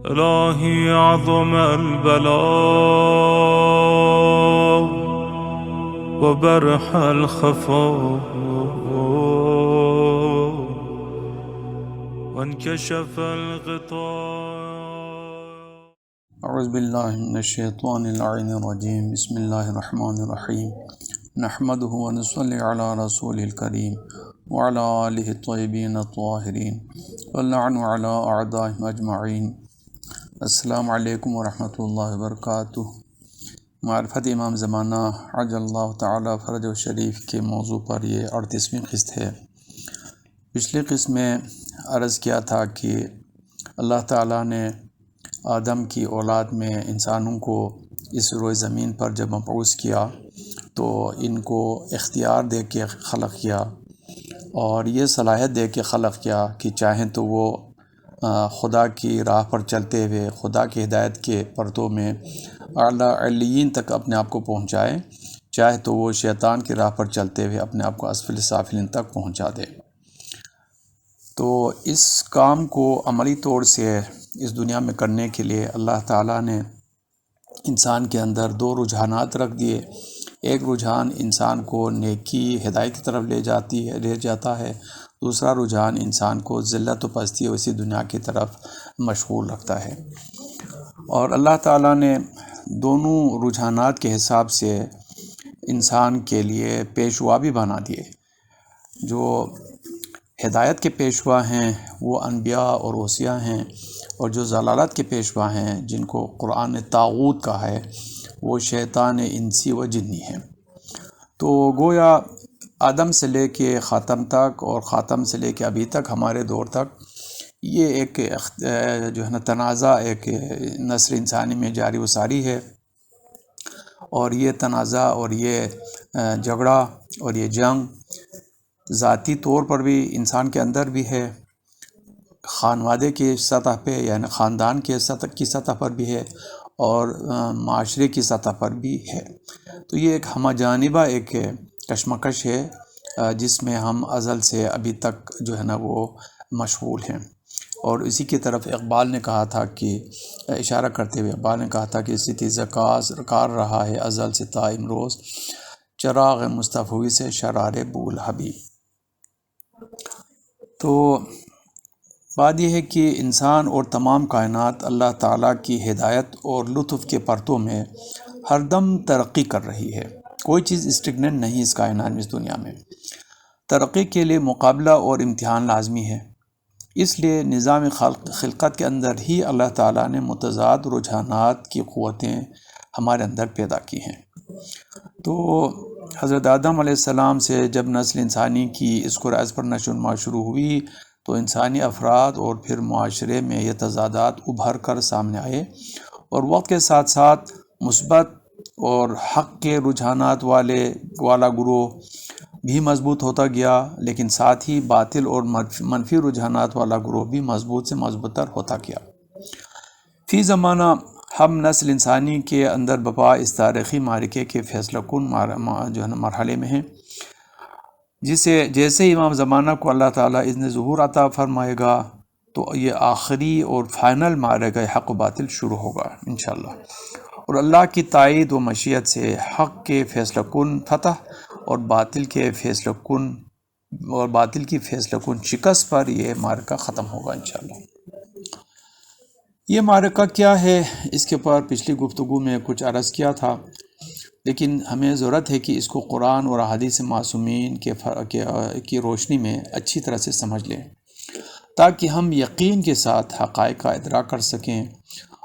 إلهي عظم البلاء وبرح الخفاء وانكشف الغطاء. اعوذ باللہ من الشیطان اللعین الرجیم. بسم اللہ الرحمن الرحیم. نحمده ونصلی علی رسول الکریم وعلی آلہ الطیبین الطاہرین واللعن علی اعدائهم اجمعین. السلام علیکم ورحمۃ اللہ وبرکاتہ. معرفت امام زمانہ عجل اللہ تعالی فرج و شریف کے موضوع پر یہ 38ویں قسط ہے. پچھلی قسط میں عرض کیا تھا کہ اللہ تعالیٰ نے آدم کی اولاد میں انسانوں کو اس روئے زمین پر جب مبعوث کیا تو ان کو اختیار دے کے خلق کیا اور یہ صلاحیت دے کے خلق کیا کہ چاہیں تو وہ خدا کی راہ پر چلتے ہوئے خدا کی ہدایت کے پرتو میں اعلیٰ علیین تک اپنے آپ کو پہنچائے، چاہے تو وہ شیطان کی راہ پر چلتے ہوئے اپنے آپ کو اسفل سافلین تک پہنچا دے. تو اس کام کو عملی طور سے اس دنیا میں کرنے کے لیے اللہ تعالیٰ نے انسان کے اندر دو رجحانات رکھ دیے. ایک رجحان انسان کو نیکی ہدایت کی طرف لے جاتا ہے، دوسرا رجحان انسان کو ذلت و پستی اور اسی دنیا کی طرف مشغول رکھتا ہے. اور اللہ تعالیٰ نے دونوں رجحانات کے حساب سے انسان کے لیے پیشوا بھی بنا دیے. جو ہدایت کے پیشوا ہیں وہ انبیاء اور اوصیاء ہیں، اور جو ضلالت کے پیشوا ہیں جن کو قرآن نے طاغوت کہا ہے وہ شیطان انسی و جنی ہیں. تو گویا آدم سے لے کے خاتم تک اور خاتم سے لے کے ابھی تک ہمارے دور تک یہ ایک جو ہے نا تنازع ایک نسل انسانی میں جاری و ساری ہے. اور یہ تنازع اور یہ جھگڑا اور یہ جنگ ذاتی طور پر بھی انسان کے اندر بھی ہے، خانوادے کی سطح پہ یعنی خاندان کے کی سطح پر بھی ہے، اور معاشرے کی سطح پر بھی ہے. تو یہ ایک ہمہ جانبہ ایک کشمکش ہے جس میں ہم ازل سے ابھی تک جو ہے نا وہ مشغول ہیں. اور اسی کی طرف اقبال نے کہا تھا کہ اشارہ کرتے ہوئے اقبال نے کہا تھا کہ ستیزہ کار رہا ہے ازل سے تا امروز، چراغ مصطفی سے شرار بول حبیب. تو بات یہ ہے کہ انسان اور تمام کائنات اللہ تعالیٰ کی ہدایت اور لطف کے پرتوں میں ہر دم ترقی کر رہی ہے. کوئی چیز اسٹیگننٹ نہیں اس کائنات میں، اس دنیا میں. ترقی کے لیے مقابلہ اور امتحان لازمی ہے. اس لیے نظام خلقت کے اندر ہی اللہ تعالیٰ نے متضاد رجحانات کی قوتیں ہمارے اندر پیدا کی ہیں. تو حضرت آدم علیہ السلام سے جب نسل انسانی کی اس قرآن پر نشو و نما شروع ہوئی تو انسانی افراد اور پھر معاشرے میں یہ تضادات ابھر کر سامنے آئے، اور وقت کے ساتھ ساتھ مثبت اور حق کے رجحانات والا گروہ بھی مضبوط ہوتا گیا، لیکن ساتھ ہی باطل اور منفی رجحانات والا گروہ بھی مضبوط سے مضبوط تر ہوتا گیا. فی زمانہ ہم نسل انسانی کے اندر بپا اس تاریخی معرکے کے فیصلہ کن جو ہے نا مرحلے میں ہیں، جیسے امام زمانہ کو اللہ تعالیٰ اذن ظہور عطا فرمائے گا تو یہ آخری اور فائنل معرکہ حق و باطل شروع ہوگا انشاءاللہ. اور اللہ کی تائید و مشیت سے حق کے فیصلہ کن فتح اور باطل کی فیصلہ کن شکست پر یہ معرکہ ختم ہوگا انشاءاللہ. یہ معرکہ کیا ہے اس کے پر پچھلی گفتگو میں کچھ عرض کیا تھا، لیکن ہمیں ضرورت ہے کہ اس کو قرآن اور احادیث معصومین کی روشنی میں اچھی طرح سے سمجھ لیں، تاکہ ہم یقین کے ساتھ حقائق کا ادراک کر سکیں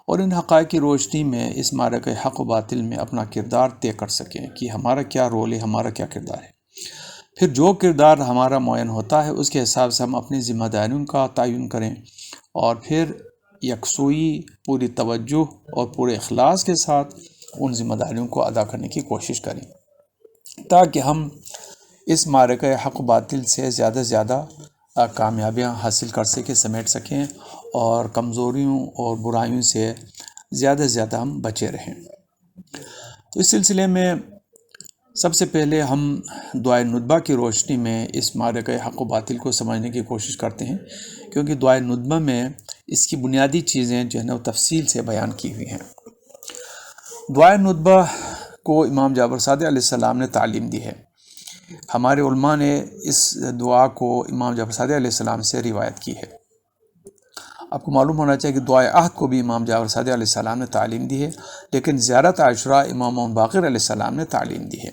اور ان حقائق کی روشنی میں اس معرکہ حق و باطل میں اپنا کردار طے کر سکیں کہ ہمارا کیا رول ہے، ہمارا کیا کردار ہے. پھر جو کردار ہمارا معین ہوتا ہے اس کے حساب سے ہم اپنی ذمہ داریوں کا تعین کریں، اور پھر یکسوئی، پوری توجہ اور پورے اخلاص کے ساتھ ان ذمہ داریوں کو ادا کرنے کی کوشش کریں، تاکہ ہم اس معرکہ حق و باطل سے زیادہ سے زیادہ کامیابیاں حاصل کر سکیں، سمیٹ سکیں، اور کمزوریوں اور برائیوں سے زیادہ سے زیادہ ہم بچے رہیں. تو اس سلسلے میں سب سے پہلے ہم دعائے ندبہ کی روشنی میں اس معرکہ حق و باطل کو سمجھنے کی کوشش کرتے ہیں، کیونکہ دعائے ندبہ میں اس کی بنیادی چیزیں جو ہے نا وہ تفصیل سے بیان کی ہوئی ہیں۔ دعائے ندبہ کو امام جعفر صادق علیہ السلام نے تعلیم دی ہے۔ ہمارے علماء نے اس دعا کو امام جعفر صادق علیہ السلام سے روایت کی ہے۔ آپ کو معلوم ہونا چاہیے کہ دعائے عہد کو بھی امام جعفر صادق علیہ السلام نے تعلیم دی ہے، لیکن زیارت عاشورہ امام محمد باقر علیہ السلام نے تعلیم دی ہے۔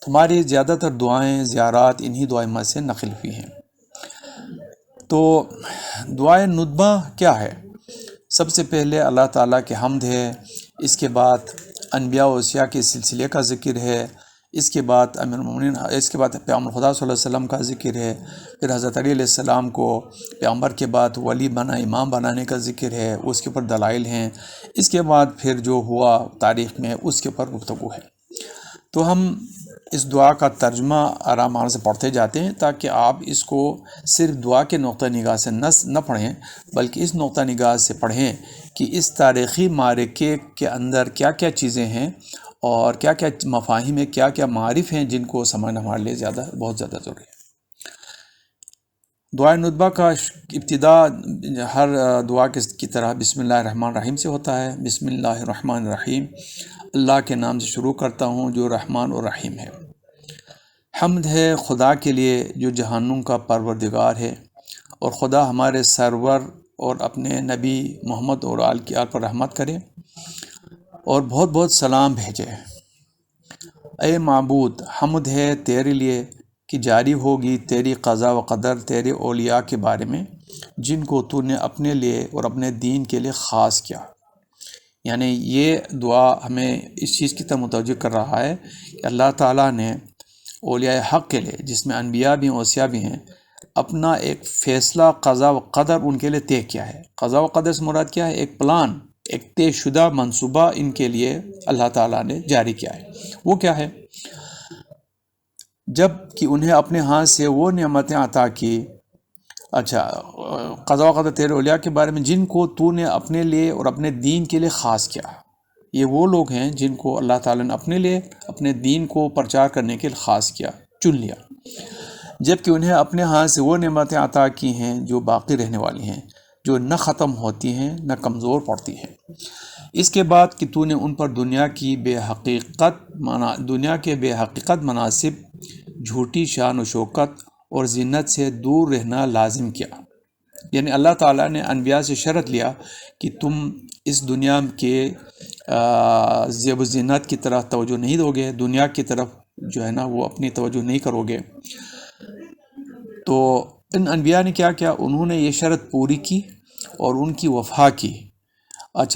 ہماری زیادہ تر دعائیں زیارات انہی دعائیں سے نقل ہوئی ہیں۔ تو دعائے ندبہ کیا ہے؟ سب سے پہلے اللہ تعالیٰ کے حمد ہے، اس کے بعد انبیاء و اوصیاء کے سلسلے کا ذکر ہے، اس کے بعد امیر المومنین، اس کے بعد پیغمبر خدا صلی اللہ علیہ وسلم کا ذکر ہے، پھر حضرت علی علیہ السلام کو پیغمبر کے بعد ولی بنا، امام بنانے کا ذکر ہے، اس کے اوپر دلائل ہیں، اس کے بعد پھر جو ہوا تاریخ میں اس کے اوپر گفتگو ہے۔ تو ہم اس دعا کا ترجمہ آرام سے پڑھتے جاتے ہیں تاکہ آپ اس کو صرف دعا کے نقطہ نگاہ سے نہ پڑھیں، بلکہ اس نقطہ نگاہ سے پڑھیں کہ اس تاریخی معرکے کے اندر کیا کیا چیزیں ہیں اور کیا کیا مفاہیم ہیں، کیا کیا معارف ہیں جن کو سمجھنا ہمارے لیے بہت زیادہ ضروری ہے۔ دعائے ندبہ کا ابتدا ہر دعا کی طرح بسم اللہ الرحمن الرحیم سے ہوتا ہے۔ بسم اللہ الرحمن الرحیم، اللہ کے نام سے شروع کرتا ہوں جو رحمان اور رحیم ہے۔ حمد ہے خدا کے لیے جو جہانوں کا پروردگار ہے، اور خدا ہمارے سرور اور اپنے نبی محمد اور آل کی آل پر رحمت کرے اور بہت بہت سلام بھیجے۔ اے معبود، حمد ہے تیرے لیے کہ جاری ہوگی تیری قضا و قدر تیرے اولیاء کے بارے میں جن کو تو نے اپنے لیے اور اپنے دین کے لیے خاص کیا۔ یعنی یہ دعا ہمیں اس چیز کی طرف متوجہ کر رہا ہے کہ اللہ تعالیٰ نے اولیاء حق کے لیے، جس میں انبیاء بھی ہیں اوصیاء بھی ہیں، اپنا ایک فیصلہ قضا و قدر ان کے لیے طے کیا ہے۔ قضا و قدر سے مراد کیا ہے؟ ایک پلان، ایک طے شدہ منصوبہ ان کے لیے اللہ تعالیٰ نے جاری کیا ہے۔ وہ کیا ہے؟ جب کہ انہیں اپنے ہاتھ سے وہ نعمتیں عطا کی، قضا و قدر تیرے اولیاء کے بارے میں جن کو تو نے اپنے لیے اور اپنے دین کے لیے خاص کیا۔ یہ وہ لوگ ہیں جن کو اللہ تعالیٰ نے اپنے لیے اپنے دین کو پرچار کرنے کے لیے خاص کیا، چن لیا، جبکہ انہیں اپنے ہاتھ سے وہ نعمتیں عطا کی ہیں جو باقی رہنے والی ہیں، جو نہ ختم ہوتی ہیں نہ کمزور پڑتی ہیں۔ اس کے بعد کہ تو نے ان پر دنیا کے بے حقیقت مناصب، جھوٹی شان و شوکت اور زینت سے دور رہنا لازم کیا۔ یعنی اللہ تعالیٰ نے انبیاء سے شرط لیا کہ تم اس دنیا کے زیب و زینت کی طرف توجہ نہیں دو گے، دنیا کی طرف جو ہے نا وہ اپنی توجہ نہیں کرو گے۔ تو ان انبیاء نے کیا کیا؟ انہوں نے یہ شرط پوری کی اور ان کی وفا کی۔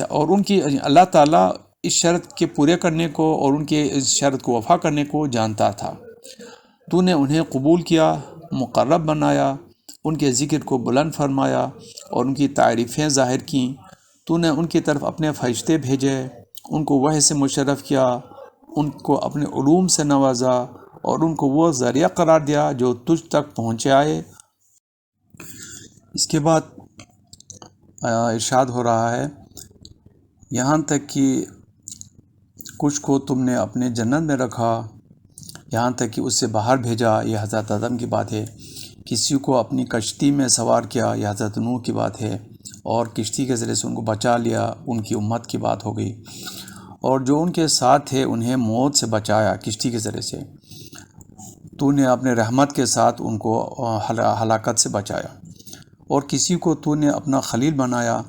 اور ان کی اللہ تعالیٰ اس شرط کے پورے کرنے کو اور ان کے اس شرط کو وفا کرنے کو جانتا تھا۔ تو نے انہیں قبول کیا، مقرب بنایا، ان کے ذکر کو بلند فرمایا اور ان کی تعریفیں ظاہر کیں۔ تو نے ان کی طرف اپنے فرشتے بھیجے، ان کو وحی سے مشرف کیا، ان کو اپنے علوم سے نوازا اور ان کو وہ ذریعہ قرار دیا جو تجھ تک پہنچے آئے۔ اس کے بعد ارشاد ہو رہا ہے، یہاں تک کہ کچھ کو تم نے اپنے جنت میں رکھا، یہاں تک کہ اس سے باہر بھیجا، یہ حضرت آدم کی بات ہے۔ کسی کو اپنی کشتی میں سوار کیا، یہ حضرت نوح کی بات ہے، اور کشتی کے ذریعے سے ان کو بچا لیا، ان کی امت کی بات ہو گئی۔ اور جو ان کے ساتھ تھے انہیں موت سے بچایا کشتی کے ذریعے سے، تو نے اپنے رحمت کے ساتھ ان کو ہلاکت سے بچایا۔ اور کسی کو تو نے اپنا خلیل بنایا،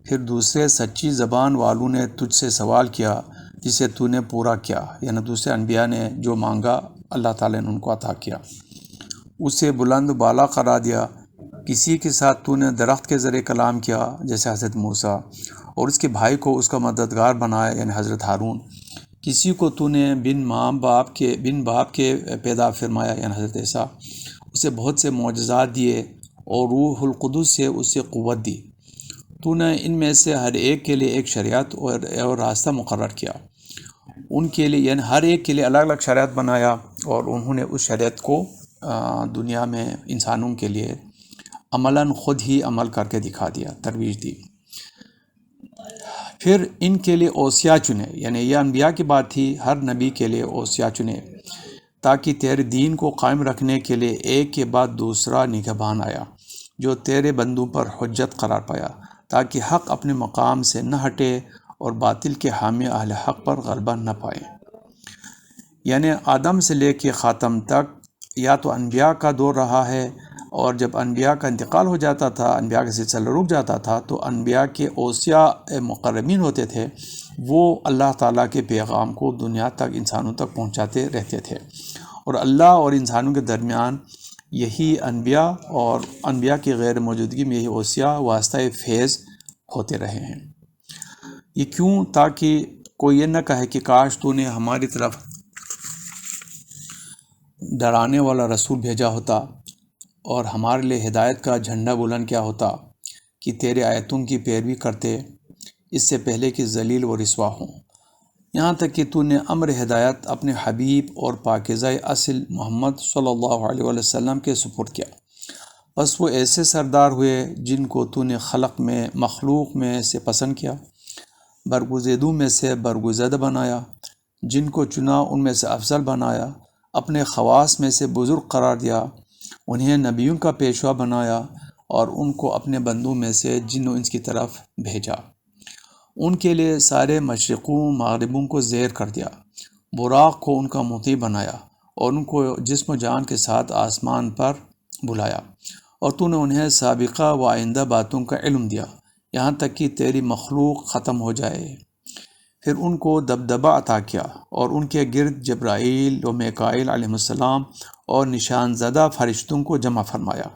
پھر دوسرے سچی زبان والوں نے تجھ سے سوال کیا جسے تو نے پورا کیا، یعنی دوسرے انبیاء نے جو مانگا اللہ تعالیٰ نے ان کو عطا کیا، اسے بلند بالا قرار دیا۔ کسی کے ساتھ تو نے درخت کے ذریعے کلام کیا جیسے حضرت موسیٰ، اور اس کے بھائی کو اس کا مددگار بنایا یعنی حضرت ہارون۔ کسی کو تو نے بن باپ کے پیدا فرمایا یعنی حضرت عیسیٰ، اسے بہت سے معجزات دیے اور روح القدس سے اسے قوت دی۔ تو نے ان میں سے ہر ایک کے لیے ایک شریعت اور راستہ مقرر کیا، ان کے لیے یعنی ہر ایک کے لیے الگ الگ شریعت بنایا، اور انہوں نے اس شریعت کو دنیا میں انسانوں کے لیے عملاً خود ہی عمل کر کے دکھا دیا، ترویج دی۔ پھر ان کے لیے اوصیاء چنے، یعنی یہ انبیاء کی بات تھی، ہر نبی کے لیے اوصیاء چنے تاکہ تیرے دین کو قائم رکھنے کے لیے ایک کے بعد دوسرا نگہبان آیا جو تیرے بندوں پر حجت قرار پایا، تاکہ حق اپنے مقام سے نہ ہٹے اور باطل کے حامی اہل حق پر غلبہ نہ پائیں۔ یعنی آدم سے لے کے خاتم تک یا تو انبیاء کا دور رہا ہے، اور جب انبیاء کا انتقال ہو جاتا تھا، انبیاء کا سلسلہ رک جاتا تھا، تو انبیاء کے اوصیاء مقربین ہوتے تھے، وہ اللہ تعالیٰ کے پیغام کو دنیا تک، انسانوں تک پہنچاتے رہتے تھے، اور اللہ اور انسانوں کے درمیان یہی انبیاء اور انبیاء کی غیر موجودگی میں یہی اوصیاء واسطہ فیض ہوتے رہے ہیں۔ یہ کیوں؟ تاکہ کوئی یہ نہ کہے کہ کاش تو نے ہماری طرف ڈرانے والا رسول بھیجا ہوتا اور ہمارے لیے ہدایت کا جھنڈا بلند کیا ہوتا کہ تیرے آیتوں کی پیروی کرتے اس سے پہلے کہ ذلیل و رسوا ہوں، یہاں تک کہ تو نے امر ہدایت اپنے حبیب اور پاکیزہ اصل محمد صلی اللہ علیہ وسلم کے سپرد کیا۔ بس وہ ایسے سردار ہوئے جن کو تو نے مخلوق میں سے پسند کیا، برگزیدوں میں سے برگزیدہ بنایا، جن کو چنا ان میں سے افضل بنایا، اپنے خواص میں سے بزرگ قرار دیا، انہیں نبیوں کا پیشوا بنایا، اور ان کو اپنے بندوں میں سے جن و انس کی طرف بھیجا۔ ان کے لیے سارے مشرقوں مغربوں کو زیر کر دیا، براق کو ان کا مطیع بنایا، اور ان کو جسم و جان کے ساتھ آسمان پر بلایا، اور تو نے انہیں سابقہ و آئندہ باتوں کا علم دیا، یہاں تک کہ تیری مخلوق ختم ہو جائے۔ پھر ان کو دبدبہ عطا کیا، اور ان کے گرد جبرائیل و میکائیل علیہ السلام اور نشان زدہ فرشتوں کو جمع فرمایا۔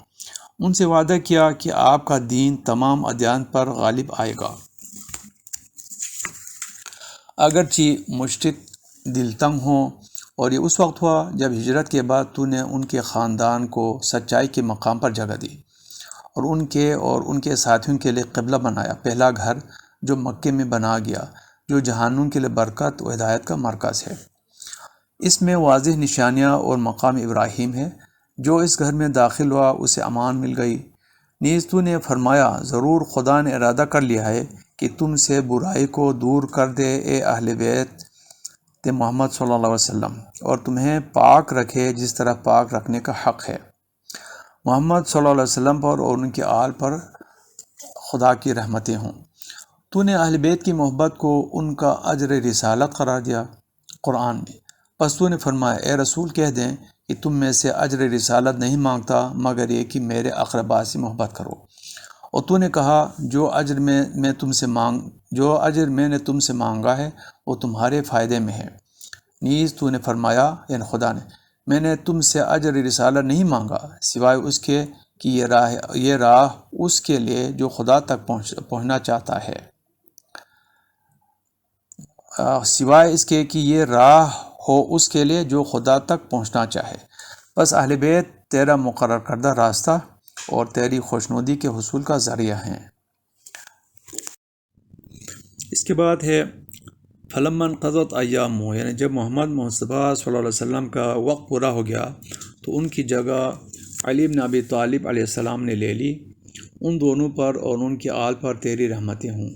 ان سے وعدہ کیا کہ آپ کا دین تمام ادیان پر غالب آئے گا۔ اگرچہ مشرک دل تنگ ہوں، اور یہ اس وقت ہوا جب ہجرت کے بعد تو نے ان کے خاندان کو سچائی کے مقام پر جگہ دی، اور ان کے ساتھیوں کے لیے قبلہ بنایا، پہلا گھر جو مکے میں بنا گیا، جو جہانوں کے لیے برکت و ہدایت کا مرکز ہے۔ اس میں واضح نشانیاں اور مقام ابراہیم ہے، جو اس گھر میں داخل ہوا اسے امان مل گئی۔ نیز تو نے فرمایا، ضرور خدا نے ارادہ کر لیا ہے کہ تم سے برائی کو دور کر دے اے اہل بیت محمد صلی اللہ علیہ وسلم، اور تمہیں پاک رکھے جس طرح پاک رکھنے کا حق ہے محمد صلی اللہ علیہ وسلم پر اور ان کے آل پر خدا کی رحمتیں ہوں۔ تو نے اہل بیت کی محبت کو ان کا اجر رسالت قرار دیا قرآن میں، پس تو نے فرمایا اے رسول کہہ دیں کہ تم میں سے اجر رسالت نہیں مانگتا مگر یہ کہ میرے اقربا سے محبت کرو، اور تو نے کہا جو اجر میں نے تم سے مانگا ہے وہ تمہارے فائدے میں ہے۔ نیز تو نے فرمایا، یعنی خدا نے، میں نے تم سے اجر رسالت نہیں مانگا سوائے اس کے کہ یہ راہ اس کے لیے جو خدا تک پہنچنا چاہتا ہے، سوائے اس کے کہ یہ راہ ہو اس کے لیے جو خدا تک پہنچنا چاہے۔ بس اہل بیت تیرا مقرر کردہ راستہ اور تیری خوشنودی کے حصول کا ذریعہ ہیں۔ اس کے بعد ہے فلما انقضت ایامہ، یعنی جب محمد مصطفیٰ صلی اللہ علیہ وسلم کا وقت پورا ہو گیا تو ان کی جگہ علی بن ابی طالب علیہ السلام نے لے لی۔ ان دونوں پر اور ان کے آل پر تیری رحمتیں ہوں۔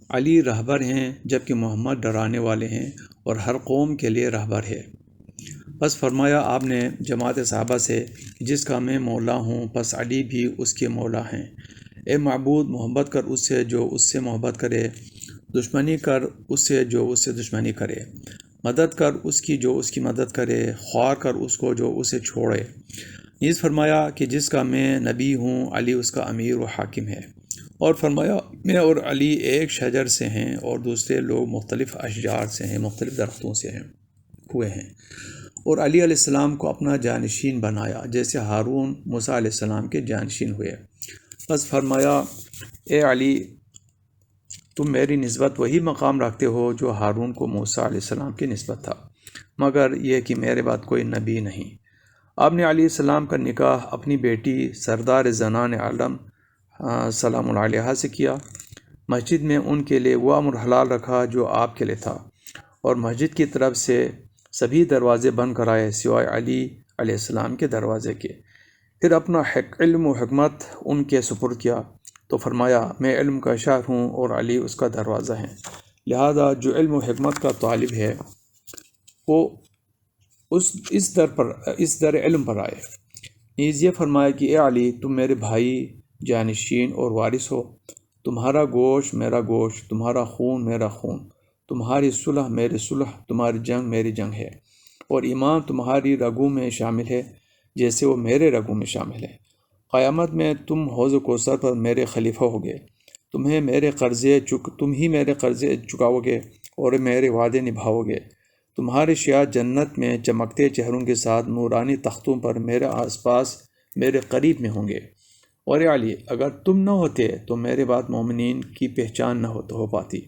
علی رہبر ہیں جبکہ محمد ڈرانے والے ہیں اور ہر قوم کے لیے رہبر ہے۔ بس فرمایا آپ نے جماعت صحابہ سے کہ جس کا میں مولا ہوں پس علی بھی اس کے مولا ہیں۔ اے معبود، محبت کر اس سے جو اس سے محبت کرے، دشمنی کر اس سے جو اس سے دشمنی کرے، مدد کر اس کی جو اس کی مدد کرے، خوار کر اس کو جو اسے چھوڑے۔ نیز فرمایا کہ جس کا میں نبی ہوں علی اس کا امیر و حاکم ہے، اور فرمایا میں اور علی ایک شجر سے ہیں اور دوسرے لوگ مختلف اشجار سے ہیں، مختلف درختوں سے ہوئے ہیں، اور علی علیہ السلام کو اپنا جانشین بنایا جیسے ہارون موسیٰ علیہ السلام کے جانشین ہوئے۔ بس فرمایا اے علی، تم میری نسبت وہی مقام رکھتے ہو جو ہارون کو موسیٰ علیہ السلام کی نسبت تھا، مگر یہ کہ میرے بعد کوئی نبی نہیں۔ آپ نے علیہ السلام کا نکاح اپنی بیٹی سردار زنان عالم سلام علیہا سے کیا۔ مسجد میں ان کے لیے وہ امر حلال رکھا جو آپ کے لیے تھا، اور مسجد کی طرف سے سبھی دروازے بند کرائے سوائے علی علیہ السلام کے دروازے کے۔ پھر اپنا علم و حکمت ان کے سپرد کیا تو فرمایا میں علم کا شہر ہوں اور علی اس کا دروازہ ہے، لہذا جو علم و حکمت کا طالب ہے وہ اس در علم پر آئے۔ نیز یہ فرمایا کہ اے علی، تم میرے بھائی، جانشین اور وارث ہو، تمہارا گوشت میرا گوشت، تمہارا خون میرا خون، تمہاری صلح میری صلح، تمہاری جنگ میری جنگ ہے، اور ایمان تمہاری رگوں میں شامل ہے جیسے وہ میرے رگوں میں شامل ہے۔ قیامت میں تم حوض کوثر پر میرے خلیفہ ہوگے، تم ہی میرے قرضے چکاؤ گے اور میرے وعدے نبھاؤ گے۔ تمہارے شیعہ جنت میں چمکتے چہروں کے ساتھ نورانی تختوں پر میرے آس پاس میرے قریب میں ہوں گے۔ اور اے علی، اگر تم نہ ہوتے تو میرے بعد مومنین کی پہچان نہ ہو پاتی۔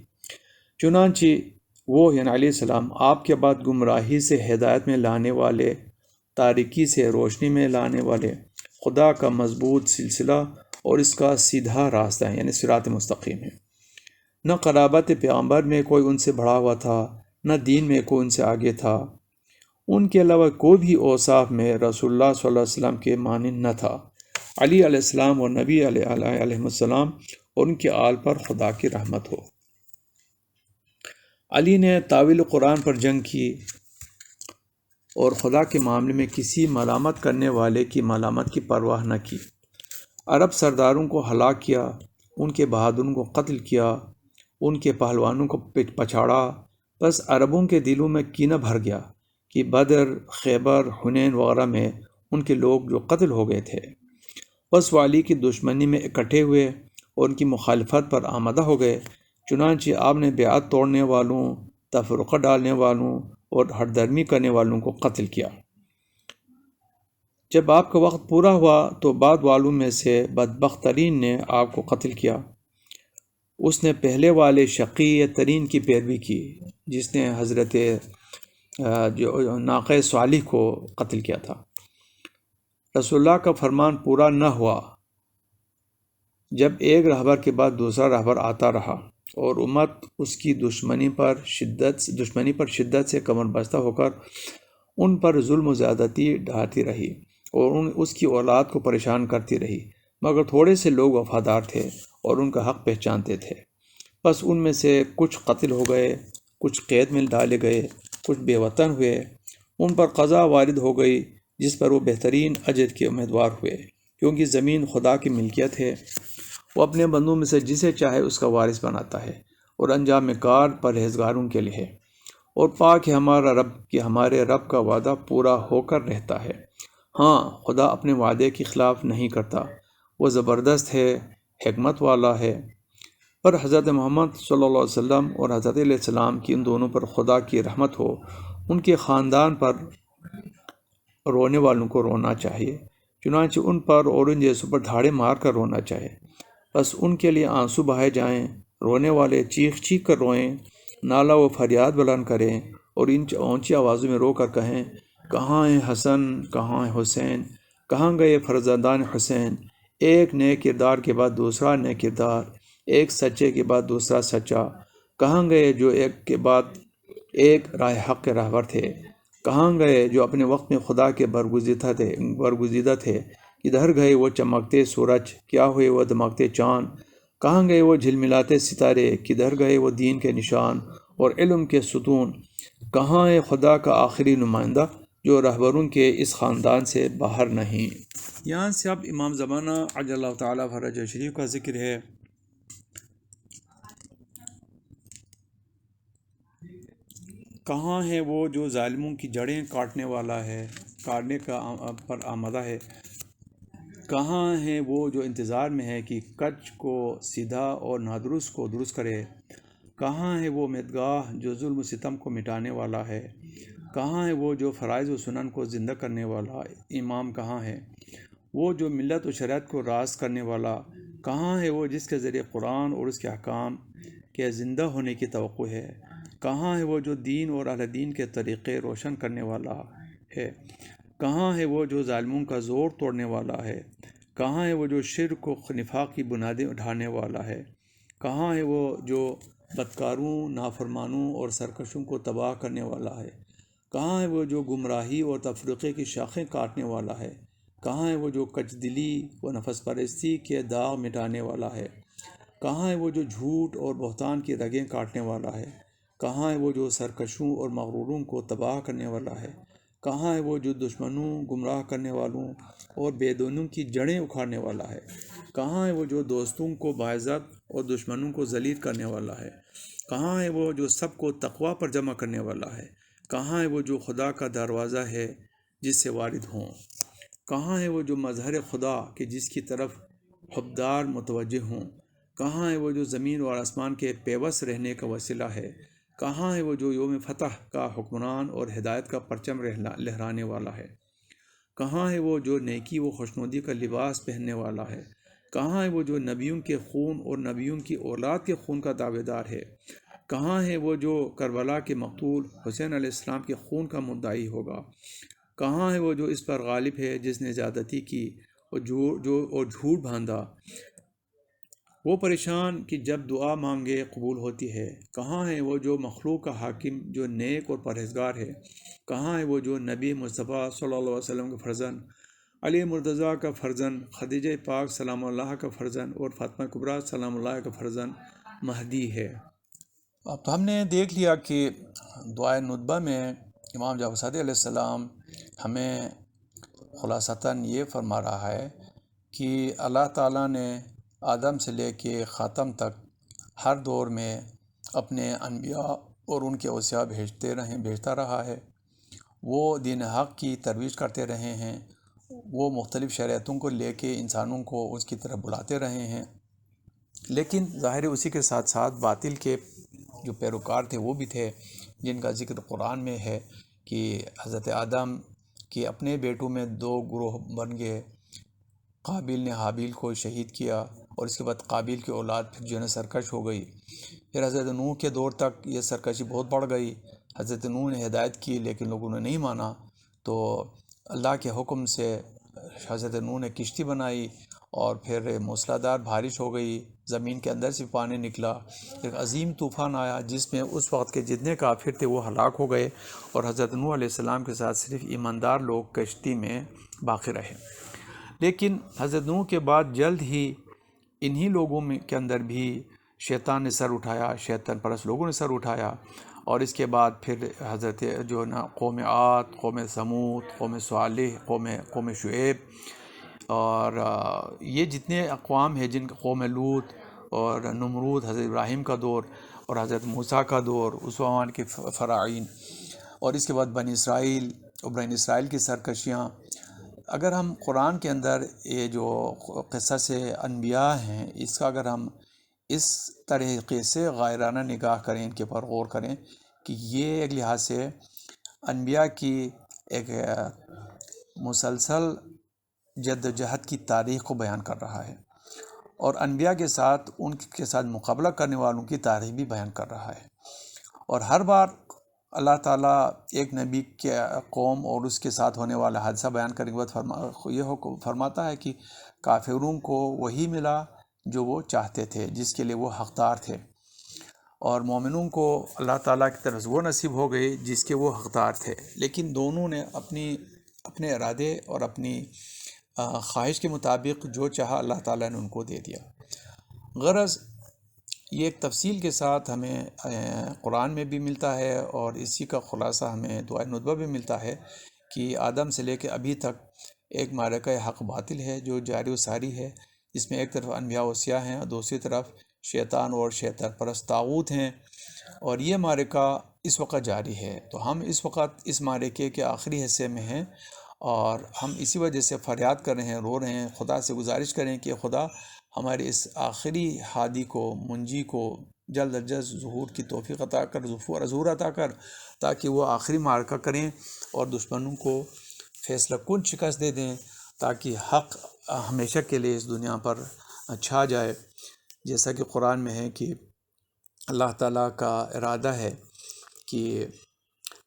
چنانچہ وہ یعنی علیہ السلام آپ کے بعد گمراہی سے ہدایت میں لانے والے، تاریکی سے روشنی میں لانے والے، خدا کا مضبوط سلسلہ اور اس کا سیدھا راستہ ہے، یعنی صراط مستقیم ہے۔ نہ قرابت پیغمبر میں کوئی ان سے بڑھا ہوا تھا، نہ دین میں کوئی ان سے آگے تھا۔ ان کے علاوہ کوئی بھی اوصاف میں رسول اللہ صلی اللہ علیہ وسلم کے مانند نہ تھا۔ علی علیہ السلام اور نبی علیہ السلام اور ان کے آل پر خدا کی رحمت ہو۔ علی نے تاویل قرآن پر جنگ کی اور خدا کے معاملے میں کسی ملامت کرنے والے کی ملامت کی پرواہ نہ کی۔ عرب سرداروں کو ہلاک کیا، ان کے بہادروں کو قتل کیا، ان کے پہلوانوں کو پچھاڑا۔ بس عربوں کے دلوں میں کینہ بھر گیا کہ بدر، خیبر، حنین وغیرہ میں ان کے لوگ جو قتل ہو گئے تھے، بس وہ علی کی دشمنی میں اکٹھے ہوئے اور ان کی مخالفت پر آمادہ ہو گئے۔ چنانچہ آپ نے بیعت توڑنے والوں، تفرقہ ڈالنے والوں اور ہٹ درمی کرنے والوں کو قتل کیا۔ جب آپ کا وقت پورا ہوا تو بعد والوں میں سے بدبخت ترین نے آپ کو قتل کیا۔ اس نے پہلے والے شقی ترین کی پیروی کی جس نے حضرت جو ناقہ صالح کو قتل کیا تھا۔ رسول اللہ کا فرمان پورا نہ ہوا جب ایک رہبر کے بعد دوسرا رہبر آتا رہا اور امت اس کی دشمنی پر شدت سے کمر بستہ ہو کر ان پر ظلم و زیادتی ڈھاتی رہی اور اس کی اولاد کو پریشان کرتی رہی، مگر تھوڑے سے لوگ وفادار تھے اور ان کا حق پہچانتے تھے۔ بس ان میں سے کچھ قتل ہو گئے، کچھ قید میں ڈالے گئے، کچھ بے وطن ہوئے۔ ان پر قضا وارد ہو گئی جس پر وہ بہترین اجر کے امیدوار ہوئے، کیونکہ زمین خدا کی ملکیت ہے، وہ اپنے بندوں میں سے جسے چاہے اس کا وارث بناتا ہے، اور انجام کار پرہیزگاروں کے لیے ہے۔ اور پاک ہے ہمارا رب کہ ہمارے رب کا وعدہ پورا ہو کر رہتا ہے۔ ہاں، خدا اپنے وعدے کے خلاف نہیں کرتا، وہ زبردست ہے، حکمت والا ہے۔ پر حضرت محمد صلی اللہ علیہ وسلم اور حضرت علیہ السلام کی ان دونوں پر خدا کی رحمت ہو۔ ان کے خاندان پر رونے والوں کو رونا چاہیے، چنانچہ ان پر اور ان جیسوں پر دھاڑے مار کر رونا چاہیے۔ بس ان کے لیے آنسو بہائے جائیں، رونے والے چیخ چیخ کر روئیں، نالہ و فریاد بلند کریں اور ان اونچی آوازوں میں رو کر کہیں، کہاں ہیں حسن، کہاں ہیں حسین، کہاں گئے فرزندان حسین۔ ایک نئے کردار کے بعد دوسرا نئے کردار، ایک سچے کے بعد دوسرا سچا، کہاں گئے جو ایک کے بعد ایک راہ حق کے راہبر تھے، کہاں گئے جو اپنے وقت میں خدا کے برگزیدہ تھے، کدھر گئے وہ چمکتے سورج، کیا ہوئے وہ دمکتے چاند، کہاں گئے وہ جھلملاتے ستارے، کدھر گئے وہ دین کے نشان اور علم کے ستون، کہاں ہے خدا کا آخری نمائندہ جو رہبروں کے اس خاندان سے باہر نہیں۔ یہاں سے اب امام زمانہ عجل اللہ تعالیٰ فرجہ شریف کا ذکر ہے۔ کہاں ہے وہ جو ظالموں کی جڑیں کاٹنے والا ہے، کاٹنے کا پر آمادہ ہے، کہاں ہے وہ جو انتظار میں ہے کہ کچ کو سیدھا اور نادرست کو درست کرے، کہاں ہے وہ مدگاہ جو ظلم و ستم کو مٹانے والا ہے، کہاں ہے وہ جو فرائض و سنن کو زندہ کرنے والا امام، کہاں ہے وہ جو ملت و شریعت کو راست کرنے والا، کہاں ہے وہ جس کے ذریعے قرآن اور اس کے احکام کے زندہ ہونے کی توقع ہے، کہاں ہے وہ جو دین اور اہل دین کے طریقے روشن کرنے والا ہے، کہاں ہے وہ جو ظالموں کا زور توڑنے والا ہے، کہاں ہے وہ جو شرک و نفاق کی بنیادیں اٹھانے والا ہے، کہاں ہے وہ جو بدکاروں، نافرمانوں اور سرکشوں کو تباہ کرنے والا ہے، کہاں ہے وہ جو گمراہی اور تفرقے کی شاخیں کاٹنے والا ہے، کہاں ہے وہ جو کچ دلی و نفس پرستی کے داغ مٹانے والا ہے، کہاں ہے وہ جو جھوٹ اور بہتان کی رگیں کاٹنے والا ہے، کہاں ہے وہ جو سرکشوں اور مغروروں کو تباہ کرنے والا ہے، کہاں ہے وہ جو دشمنوں، گمراہ کرنے والوں اور بے دینوں کی جڑیں اکھاڑنے والا ہے، کہاں ہے وہ جو دوستوں کو باعزت اور دشمنوں کو ذلیل کرنے والا ہے؟ کہاں ہے وہ جو سب کو تقوی پر جمع کرنے والا ہے؟ کہاں ہے وہ جو خدا کا دروازہ ہے جس سے وارد ہوں؟ کہاں ہے وہ جو مظہر خدا کہ جس کی طرف حبدار متوجہ ہوں؟ کہاں ہے وہ جو زمین اور آسمان کے پیوست رہنے کا وسیلہ ہے؟ کہاں ہے وہ جو یوم فتح کا حکمران اور ہدایت کا پرچم لہرانے والا ہے؟ کہاں ہے وہ جو نیکی و خوشنودی کا لباس پہننے والا ہے؟ کہاں ہے وہ جو نبیوں کے خون اور نبیوں کی اولاد کے خون کا دعوے دار ہے؟ کہاں ہے وہ جو کربلا کے مقتول حسین علیہ السلام کے خون کا مدعی ہوگا؟ کہاں ہے وہ جو اس پر غالب ہے جس نے زیادتی کی اور جھوٹ باندھا؟ وہ پریشان کہ جب دعا مانگے قبول ہوتی ہے؟ کہاں ہے وہ جو مخلوق کا حاکم جو نیک اور پرہیزگار ہے؟ کہاں ہے وہ جو نبی مصطفیٰ صلی اللہ علیہ وسلم کا فرزند، علی مرتضیٰ کا فرزند، خدیجہ پاک سلام اللہ کا فرزند اور فاطمہ کبریٰ سلام اللہ کا فرزند مہدی ہے؟ اب تو ہم نے دیکھ لیا کہ دعائے ندبہ میں امام جعفر صادق علیہ السلام ہمیں خلاصتاً یہ فرما رہا ہے کہ اللہ تعالیٰ نے آدم سے لے کے خاتم تک ہر دور میں اپنے انبیاء اور ان کے اوصیاء بھیجتا رہا ہے۔ وہ دین حق کی ترویج کرتے رہے ہیں، وہ مختلف شریعتوں کو لے کے انسانوں کو اس کی طرف بلاتے رہے ہیں، لیکن ظاہر اسی کے ساتھ ساتھ باطل کے جو پیروکار تھے وہ بھی تھے، جن کا ذکر قرآن میں ہے کہ حضرت آدم کے اپنے بیٹوں میں 2 گروہ بن گئے۔ قابیل نے حابیل کو شہید کیا اور اس کے بعد قابیل کی اولاد پھر جو ہے سرکش ہو گئی۔ پھر حضرت نوح کے دور تک یہ سرکشی بہت بڑھ گئی۔ حضرت نوح نے ہدایت کی لیکن لوگوں نے نہیں مانا، تو اللہ کے حکم سے حضرت نوح نے کشتی بنائی اور پھر موسلادھار بارش ہو گئی، زمین کے اندر سے پانی نکلا، ایک عظیم طوفان آیا جس میں اس وقت کے جتنے کافر تھے وہ ہلاک ہو گئے، اور حضرت نوح علیہ السلام کے ساتھ صرف ایماندار لوگ کشتی میں باقی رہے۔ لیکن حضرت نوح کے بعد جلد ہی انہی لوگوں کے اندر بھی شیطان نے سر اٹھایا، شیطان پرست لوگوں نے سر اٹھایا، اور اس کے بعد پھر حضرت جو ہے نا قوم عاد، قوم سمود، قوم صالح، قوم شعیب، اور یہ جتنے اقوام ہیں جن کا قوم لوط اور نمرود، حضرت ابراہیم کا دور اور حضرت موسیٰ کا دور، اس زمان کے فراعین، اور اس کے بعد بنی اسرائیل اور بنی اسرائیل کی سرکشیاں۔ اگر ہم قرآن کے اندر یہ جو قصص انبیاء ہیں اس کا اگر ہم اس طریقے سے غائرانہ نگاہ کریں، ان کے پر غور کریں کہ یہ ایک لحاظ سے انبیاء کی ایک مسلسل جد و جہد کی تاریخ کو بیان کر رہا ہے، اور انبیاء کے ساتھ ان کے ساتھ مقابلہ کرنے والوں کی تاریخ بھی بیان کر رہا ہے۔ اور ہر بار اللہ تعالیٰ ایک نبی کے قوم اور اس کے ساتھ ہونے والا حادثہ بیان کرنے کے بعد یہ فرماتا ہے کہ کافروں کو وہی ملا جو وہ چاہتے تھے، جس کے لیے وہ حقدار تھے، اور مومنوں کو اللہ تعالیٰ کی طرف سے وہ نصیب ہو گئی جس کے وہ حقدار تھے، لیکن دونوں نے اپنے ارادے اور اپنی خواہش کے مطابق جو چاہا اللہ تعالیٰ نے ان کو دے دیا۔ غرض یہ ایک تفصیل کے ساتھ ہمیں قرآن میں بھی ملتا ہے، اور اسی کا خلاصہ ہمیں دعائے ندبہ بھی ملتا ہے کہ آدم سے لے کے ابھی تک ایک معرکہ حق باطل ہے جو جاری و ساری ہے، جس میں ایک طرف انبیاء اوصیاء ہیں اور دوسری طرف شیطان اور شیطان پرست طاغوت ہیں، اور یہ معرکہ اس وقت جاری ہے۔ تو ہم اس وقت اس معرکے کے آخری حصے میں ہیں، اور ہم اسی وجہ سے فریاد کر رہے ہیں، رو رہے ہیں، خدا سے گزارش کریں کہ خدا ہمارے اس آخری ہادی کو، منجی کو جلد از جلد ظہور کی توفیق عطا کر، ظہور عطا کر، تاکہ وہ آخری معرکہ کریں اور دشمنوں کو فیصلہ کن شکست دے دیں، تاکہ حق ہمیشہ کے لیے اس دنیا پر چھا جائے، جیسا کہ قرآن میں ہے کہ اللہ تعالیٰ کا ارادہ ہے کہ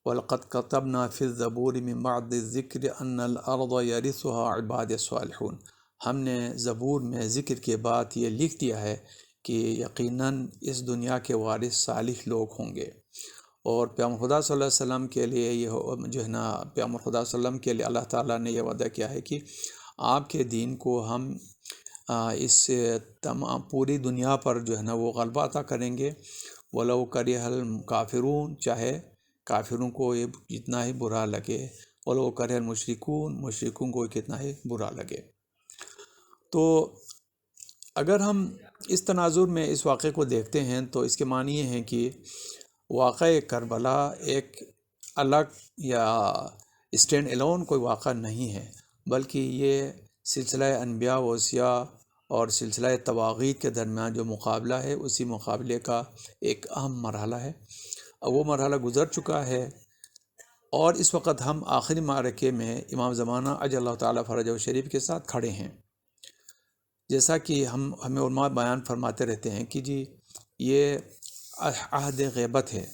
وَلَقَدْ كَتَبْنَا فِي الزَّبُورِ مِن بَعْدِ الذِّكْرِ أَنَّ الْأَرْضَ يَرِثُهَا عِبَادِي الصَّالِحُونَ۔ ہم نے زبور میں ذکر کے بعد یہ لکھ دیا ہے کہ یقیناً اس دنیا کے وارث صالح لوگ ہوں گے، اور پیغمبر خدا صلی اللہ علیہ وسلم کے لیے یہ جو ہے نا پیغمبر خدا صلی اللہ علیہ وسلم کے لیے اللہ تعالیٰ نے یہ وعدہ کیا ہے کہ آپ کے دین کو ہم اس تمام پوری دنیا پر جو ہے نا وہ غلبہ عطا کریں گے، وَلَوْ كَرِهَ الْكَافِرُونَ، چاہے کافروں کو یہ جتنا ہی برا لگے، وَلَوْ كَرِهَ الْمُشْرِكُونَ، مشرکوں کو کتنا ہی برا لگے۔ تو اگر ہم اس تناظر میں اس واقعے کو دیکھتے ہیں تو اس کے معنی یہ ہیں کہ واقعہ کربلا ایک الگ یا اسٹینڈ الون کوئی واقعہ نہیں ہے، بلکہ یہ سلسلہ انبیاء و اوصیاء اور سلسلہ طواغیت کے درمیان جو مقابلہ ہے، اسی مقابلے کا ایک اہم مرحلہ ہے، اور وہ مرحلہ گزر چکا ہے، اور اس وقت ہم آخری معرکے میں امام زمانہ عجل اللہ تعالیٰ فرجہ شریف کے ساتھ کھڑے ہیں۔ جیسا کہ ہمیں علماء بیان فرماتے رہتے ہیں کہ جی یہ عہد غیبت ہے،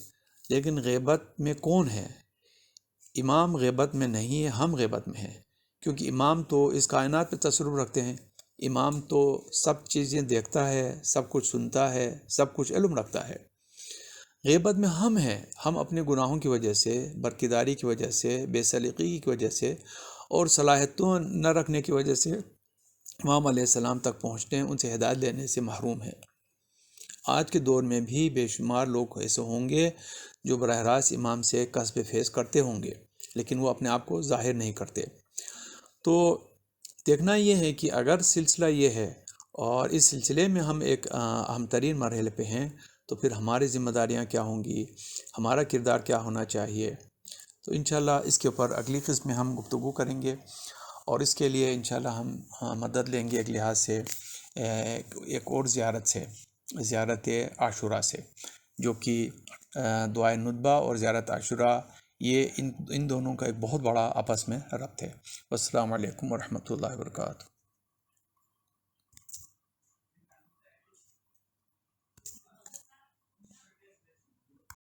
لیکن غیبت میں کون ہے؟ امام غیبت میں نہیں ہے، ہم غیبت میں ہیں، کیونکہ امام تو اس کائنات پہ تصرف رکھتے ہیں، امام تو سب چیزیں دیکھتا ہے، سب کچھ سنتا ہے، سب کچھ علم رکھتا ہے۔ غیبت میں ہم ہیں، ہم اپنے گناہوں کی وجہ سے، برکیداری کی وجہ سے، بے سلیقگی کی وجہ سے اور صلاحیتوں نہ رکھنے کی وجہ سے امام علیہ السلام تک پہنچتے ہیں، ان سے ہدایت لینے سے محروم ہیں۔ آج کے دور میں بھی بے شمار لوگ ایسے ہوں گے جو براہ راست امام سے کسب فیض کرتے ہوں گے، لیکن وہ اپنے آپ کو ظاہر نہیں کرتے۔ تو دیکھنا یہ ہے کہ اگر سلسلہ یہ ہے اور اس سلسلے میں ہم ایک اہم ترین مرحلے پہ ہیں، تو پھر ہماری ذمہ داریاں کیا ہوں گی، ہمارا کردار کیا ہونا چاہیے۔ تو انشاءاللہ اس کے اوپر اگلی قسط میں ہم گفتگو کریں گے، اور اس کے لیے انشاءاللہ ہم مدد لیں گے ایک لحاظ سے ایک اور زیارت سے، زیارت عاشوراء سے، جو کہ دعائے ندبہ اور زیارت عاشوراء، یہ ان دونوں کا ایک بہت بڑا آپس میں ربط ہے۔ والسلام علیکم ورحمۃ اللہ وبرکاتہ۔